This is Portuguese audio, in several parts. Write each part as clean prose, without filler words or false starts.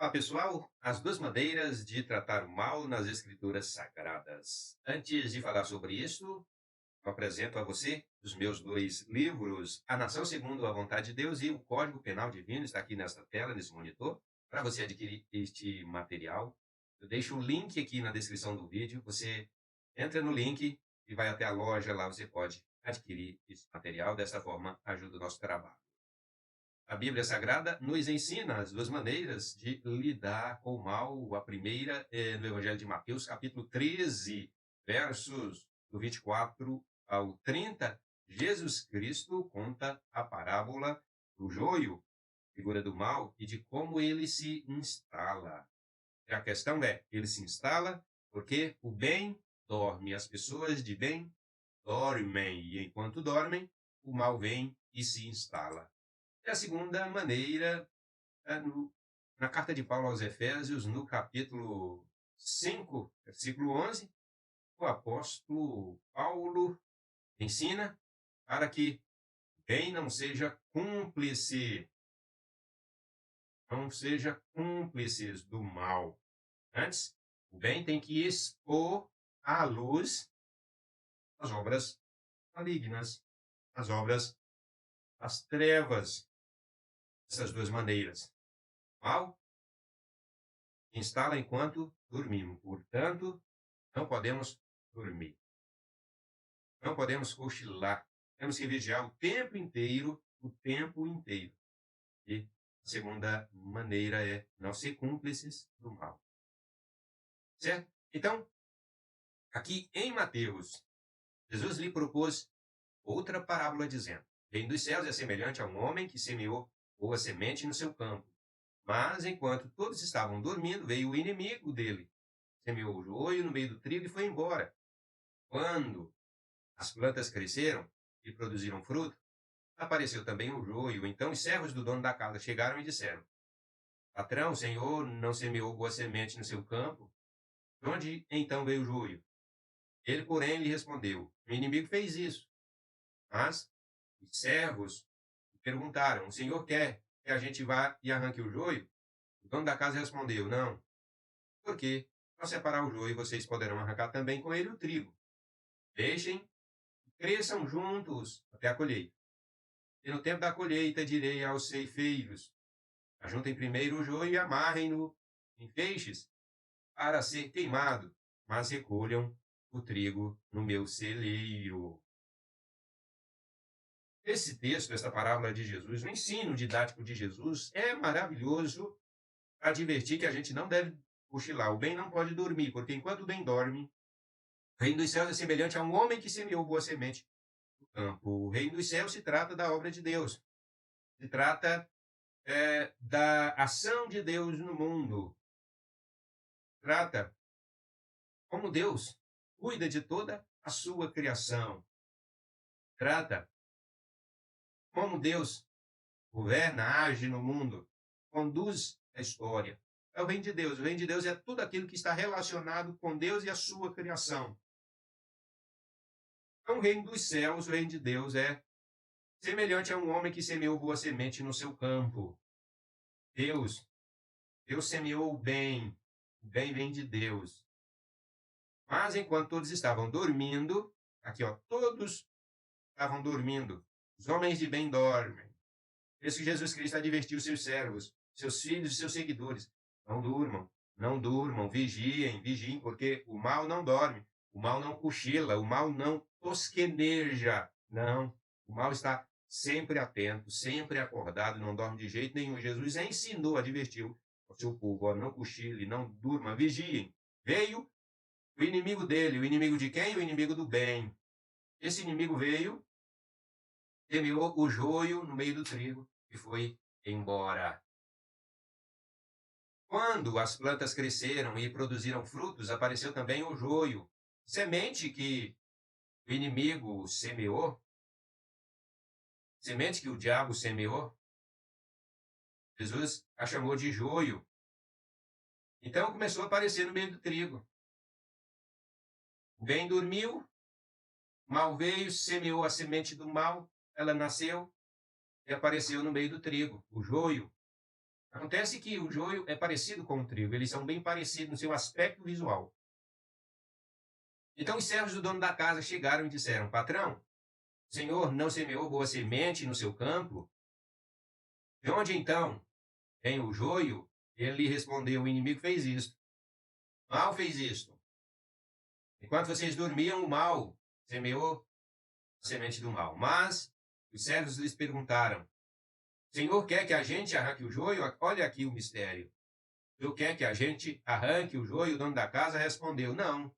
Olá, pessoal. As duas maneiras de tratar o mal nas Escrituras Sagradas. Antes de falar sobre isso, eu apresento a você os meus dois livros, A Nação Segundo a Vontade de Deus e o Código Penal Divino, está aqui nesta tela, nesse monitor, para você adquirir este material. Eu deixo o link aqui na descrição do vídeo, você entra no link e vai até a loja, lá você pode adquirir esse material, dessa forma ajuda o nosso trabalho. A Bíblia Sagrada nos ensina as duas maneiras de lidar com o mal. A primeira é no Evangelho de Mateus, capítulo 13, versos do 24 ao 30. Jesus Cristo conta a parábola do joio, figura do mal, e de como ele se instala. E a questão é, ele se instala porque o bem dorme. As pessoas de bem dormem, e enquanto dormem, o mal vem e se instala. E a segunda maneira é na carta de Paulo aos Efésios, no capítulo 5, versículo 11, o apóstolo Paulo ensina para que o bem não seja cúmplices do mal. Antes, o bem tem que expor à luz as obras malignas, as obras das trevas. Essas duas maneiras. O mal se instala enquanto dormimos. Portanto, não podemos dormir. Não podemos cochilar. Temos que vigiar o tempo inteiro, o tempo inteiro. E a segunda maneira é não ser cúmplices do mal. Certo? Então, aqui em Mateus, Jesus lhe propôs outra parábola dizendo: o reino dos céus é semelhante a um homem que semeou boa semente no seu campo. Mas, enquanto todos estavam dormindo, veio o inimigo dele, semeou o joio no meio do trigo e foi embora. Quando as plantas cresceram e produziram fruto, apareceu também o joio. Então os servos do dono da casa chegaram e disseram: Patrão, o senhor não semeou boa semente no seu campo? De onde então veio o joio? Ele, porém, lhe respondeu: o inimigo fez isso. Mas os servos perguntaram: o senhor quer que a gente vá e arranque o joio? O dono da casa respondeu: não, porque ao separar o joio vocês poderão arrancar também com ele o trigo. Deixem que cresçam juntos até a colheita. E no tempo da colheita direi aos ceifeiros: ajuntem primeiro o joio e amarrem-no em feixes para ser queimado, mas recolham o trigo no meu celeiro. Esse texto, essa parábola de Jesus, o ensino didático de Jesus é maravilhoso para advertir que a gente não deve cochilar. O bem não pode dormir, porque enquanto o bem dorme, o reino dos céus é semelhante a um homem que semeou boa semente no campo. O reino dos céus se trata da obra de Deus. Se trata da ação de Deus no mundo. Trata como Deus cuida de toda a sua criação. Trata como Deus governa, age no mundo, conduz a história. É o reino de Deus. O reino de Deus é tudo aquilo que está relacionado com Deus e a sua criação. Então, o reino dos céus, o reino de Deus, é semelhante a um homem que semeou boa semente no seu campo. Deus semeou o bem vem de Deus. Mas enquanto todos estavam dormindo, aqui ó, todos estavam dormindo, os homens de bem dormem. Por isso que Jesus Cristo advertiu os seus servos, seus filhos e seus seguidores: não durmam, vigiem, porque o mal não dorme, o mal não cochila, o mal não tosqueneja, não, o mal está sempre atento, sempre acordado, não dorme de jeito nenhum. Jesus ensinou, advertiu ao seu povo: ó, não cochile, não durma, vigiem. Veio o inimigo dele. O inimigo de quem? O inimigo do bem. Esse inimigo veio, semeou o joio no meio do trigo e foi embora. Quando as plantas cresceram e produziram frutos, apareceu também o joio, semente que o inimigo semeou, semente que o diabo semeou. Jesus a chamou de joio. Então começou a aparecer no meio do trigo. O bem dormiu, o mal veio, semeou a semente do mal, ela nasceu e apareceu no meio do trigo, o joio. Acontece que o joio é parecido com o trigo, eles são bem parecidos no seu aspecto visual. Então os servos do dono da casa chegaram e disseram: Patrão, o senhor não semeou boa semente no seu campo? De onde então vem o joio? Ele lhe respondeu: O inimigo fez isto. Mal fez isto. Enquanto vocês dormiam, o mal semeou a semente do mal. Mas os servos lhes perguntaram: O senhor quer que a gente arranque o joio? Olha aqui o mistério. O senhor quer que a gente arranque o joio? O dono da casa respondeu: Não.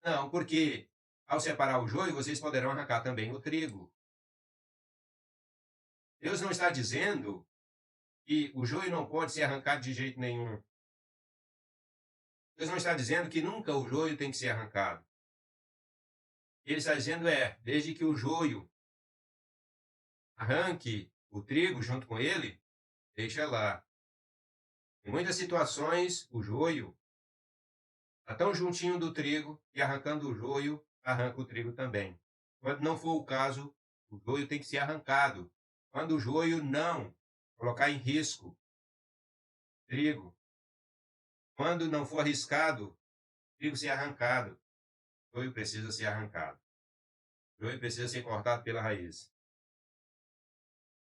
Não, porque ao separar o joio, vocês poderão arrancar também o trigo. Deus não está dizendo que o joio não pode ser arrancado de jeito nenhum. Deus não está dizendo que nunca o joio tem que ser arrancado. Ele está dizendo desde que o joio arranque o trigo junto com ele, deixa lá. Em muitas situações, o joio está tão juntinho do trigo que arrancando o joio, arranca o trigo também. Quando não for o caso, o joio tem que ser arrancado. Quando o joio não colocar em risco o trigo, quando não for arriscado o trigo ser arrancado, o joio precisa ser arrancado. O joio precisa ser cortado pela raiz.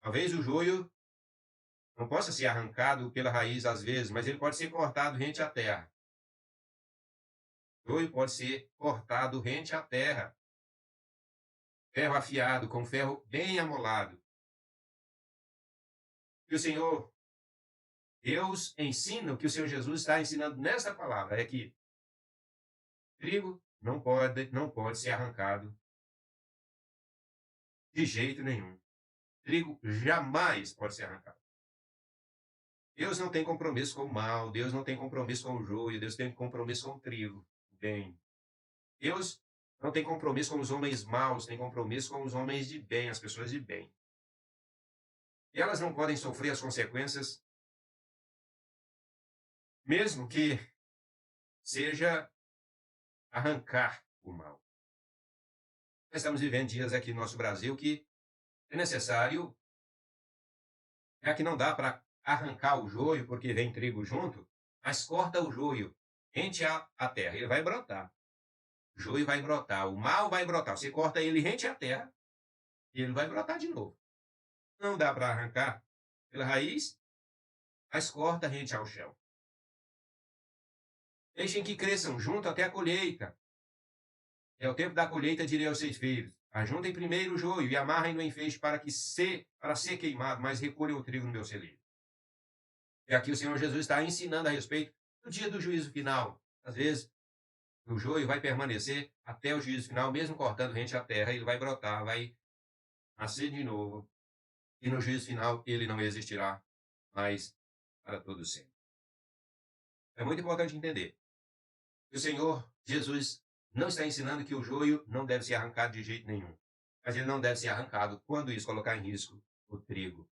Talvez o joio não possa ser arrancado pela raiz às vezes, mas ele pode ser cortado rente à terra. O joio pode ser cortado rente à terra. Ferro afiado, com ferro bem amolado. E o Senhor, Deus ensina, o que o Senhor Jesus está ensinando nessa palavra, é que trigo não pode ser arrancado de jeito nenhum. Trigo jamais pode ser arrancado. Deus não tem compromisso com o mal, Deus não tem compromisso com o joio, Deus tem compromisso com o trigo. Bem, Deus não tem compromisso com os homens maus, tem compromisso com os homens de bem, as pessoas de bem. E elas não podem sofrer as consequências, mesmo que seja arrancar o mal. Nós estamos vivendo dias aqui no nosso Brasil que é necessário, que não dá para arrancar o joio porque vem trigo junto, mas corta o joio, rente à terra, ele vai brotar. O joio vai brotar, o mal vai brotar. Você corta ele rente à terra e ele vai brotar de novo. Não dá para arrancar pela raiz, mas corta rente ao chão. Deixem que cresçam junto até a colheita. É o tempo da colheita, direi aos seus filhos. Ajuntem primeiro o joio e amarrem no enfeixe para ser queimado, mas recolham o trigo no meu celeiro. E aqui o Senhor Jesus está ensinando a respeito do dia do juízo final. Às vezes, o joio vai permanecer até o juízo final, mesmo cortando rente à terra, ele vai brotar, vai nascer de novo. E no juízo final, ele não existirá mais para todo sempre. É muito importante entender que o Senhor Jesus não está ensinando que o joio não deve ser arrancado de jeito nenhum. Mas ele não deve ser arrancado quando isso colocar em risco o trigo.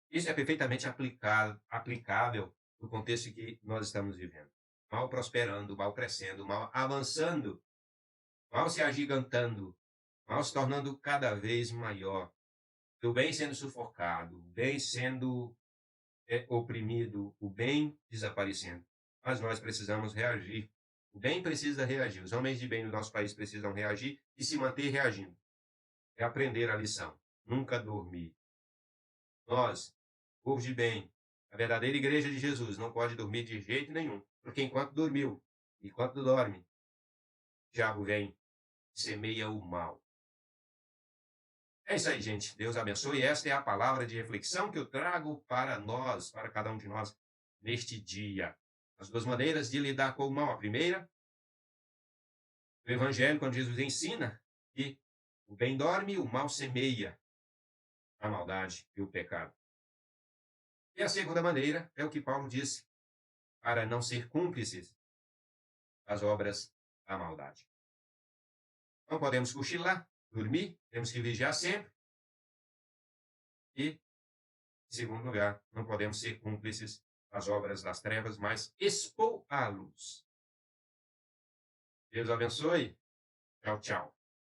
Isso é perfeitamente aplicável no contexto em que nós estamos vivendo. Mal prosperando, mal crescendo, mal avançando, mal se agigantando, mal se tornando cada vez maior. O bem sendo sufocado, o bem sendo oprimido, o bem desaparecendo. Mas nós precisamos reagir. O bem precisa reagir. Os homens de bem no nosso país precisam reagir e se manter reagindo. É aprender a lição. Nunca dormir. Nós, povo de bem, a verdadeira igreja de Jesus, não pode dormir de jeito nenhum. Porque enquanto dormiu, enquanto dorme, o diabo vem e semeia o mal. É isso aí, gente. Deus abençoe. Esta é a palavra de reflexão que eu trago para nós, para cada um de nós, neste dia. As duas maneiras de lidar com o mal. A primeira, o Evangelho, quando Jesus ensina que o bem dorme, o mal semeia a maldade e o pecado. E a segunda maneira é o que Paulo disse, para não ser cúmplices das obras da maldade. Não podemos cochilar, dormir, temos que vigiar sempre. E, em segundo lugar, não podemos ser cúmplices das obras das trevas, mas expor à luz. Deus abençoe. Tchau, tchau.